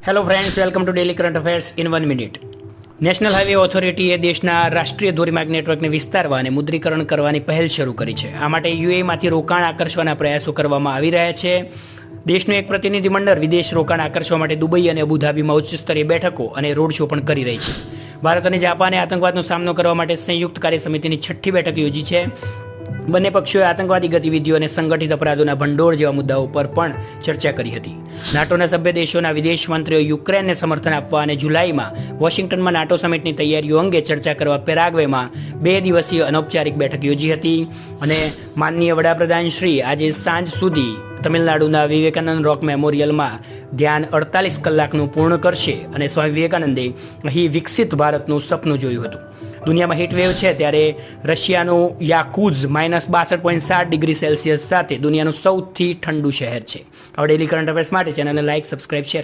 Hello friends, welcome to daily current affairs in 1 minute. National highway ઓથોરિટીએ દેશના રાષ્ટ્રીય ધોરીમાર્ગ નેટવર્કને વિસ્તારવા અને મુદ્રીકરણ કરવાની પહેલ શરૂ કરી છે. આ માટે યુએઈમાંથી રોકાણ આકર્ષવાના પ્રયાસો કરવામાં આવી રહ્યા છે. દેશનું એક પ્રતિનિધિમંડળ વિદેશ રોકાણ આકર્ષવા માટે દુબઈ અને અબુધાબીમાં ઉચ્ચ સ્તરીય બેઠકો અને રોડ શો પણ કરી રહી છે. ભારત અને જાપાને આતંકવાદનો સામનો કરવા માટે સંયુક્ત કાર્ય સમિતિની 6ઠ્ઠી બેઠક યોજી છે. બંને પક્ષોએ આતંકવાદી ગતિવિધિઓ અને સંગઠિત અપરાધોના ભંડોળ જેવા મુદ્દાઓ પર પણ ચર્ચા કરી હતી. નાટોના સભ્ય દેશોના વિદેશ મંત્રીઓ યુક્રેનને સમર્થન આપવા અને જુલાઈમાં વોશિંગ્ટનમાં નાટો સમિટની તૈયારીઓ અંગે ચર્ચા કરવા પેરાગ્વેમાં 2 દિવસીય અનૌપચારિક બેઠક યોજી હતી. અને માનનીય વડાપ્રધાન શ્રી આજે સાંજ સુધી તમિલનાડુના વિવેકાનંદ રોક મેમોરિયલમાં ધ્યાન 48 કલાકનું પૂર્ણ કરશે. અને સ્વામી વિવેકાનંદે અહીં વિકસિત ભારતનું સપનું જોયું હતું. દુનિયામાં હીટવેવ છે ત્યારે રશિયાનું યાકુઝ -62.7 ડિગ્રી સેલ્સિયસ સાથે દુનિયાનું સૌથી ઠંડુ શહેર છે. હવે ડેલી કરંટ અફેર્સ માટે ચેનલને લાઇક, સબસ્ક્રાઇબ, શેર કરો.